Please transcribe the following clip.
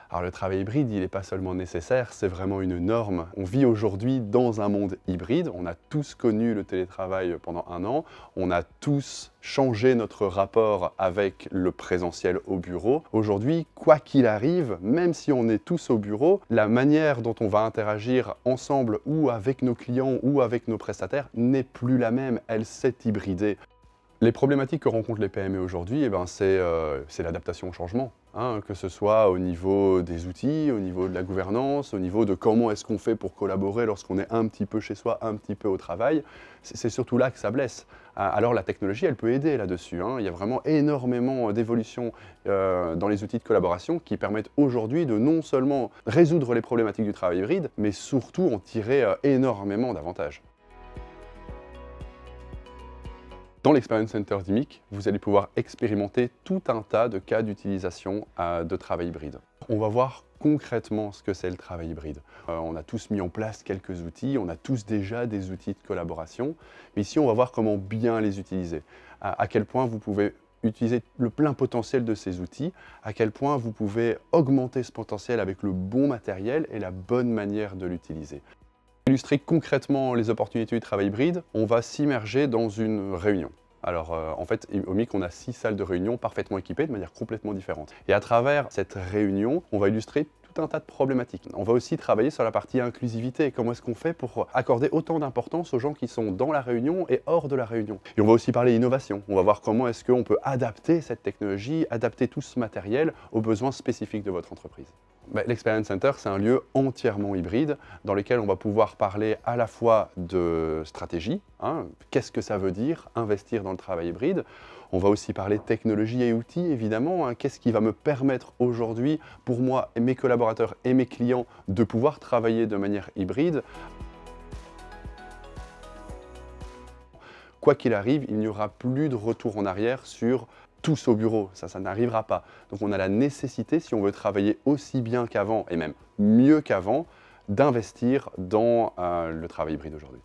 Alors le travail hybride, il n'est pas seulement nécessaire, c'est vraiment une norme. On vit aujourd'hui dans un monde hybride, on a tous connu le télétravail pendant un an, on a tous changé notre rapport avec le présentiel au bureau. Aujourd'hui, quoi qu'il arrive, même si on est tous au bureau, la manière dont on va interagir ensemble ou avec nos clients ou avec nos prestataires n'est plus la même, elle s'est hybridée. Les problématiques que rencontrent les PME aujourd'hui, c'est l'adaptation au changement, hein, que ce soit au niveau des outils, au niveau de la gouvernance, au niveau de comment est-ce qu'on fait pour collaborer lorsqu'on est un petit peu chez soi, un petit peu au travail. C'est surtout là que ça blesse. Alors la technologie, elle peut aider là-dessus, hein. Il y a vraiment énormément d'évolutions dans les outils de collaboration qui permettent aujourd'hui de non seulement résoudre les problématiques du travail hybride, mais surtout en tirer énormément d'avantages. Dans l'Experience Center d'IMIC, vous allez pouvoir expérimenter tout un tas de cas d'utilisation de travail hybride. On va voir concrètement ce que c'est le travail hybride. On a tous mis en place quelques outils, on a tous déjà des outils de collaboration, mais ici on va voir comment bien les utiliser, à quel point vous pouvez utiliser le plein potentiel de ces outils, à quel point vous pouvez augmenter ce potentiel avec le bon matériel et la bonne manière de l'utiliser. Pour illustrer concrètement les opportunités du travail hybride, on va s'immerger dans une réunion. Alors en fait, au MIC, on a 6 salles de réunion parfaitement équipées de manière complètement différente. Et à travers cette réunion, on va illustrer tout un tas de problématiques. On va aussi travailler sur la partie inclusivité. Comment est-ce qu'on fait pour accorder autant d'importance aux gens qui sont dans la réunion et hors de la réunion. Et on va aussi parler innovation. On va voir comment est-ce qu'on peut adapter cette technologie, adapter tout ce matériel aux besoins spécifiques de votre entreprise. L'Experience Center, c'est un lieu entièrement hybride dans lequel on va pouvoir parler à la fois de stratégie, hein, qu'est-ce que ça veut dire investir dans le travail hybride. On va aussi parler technologie et outils, évidemment, hein, qu'est-ce qui va me permettre aujourd'hui, pour moi et mes collaborateurs et mes clients, de pouvoir travailler de manière hybride. Quoi qu'il arrive, il n'y aura plus de retour en arrière sur tous au bureau, ça n'arrivera pas. Donc on a la nécessité, si on veut travailler aussi bien qu'avant, et même mieux qu'avant, d'investir dans le travail hybride aujourd'hui.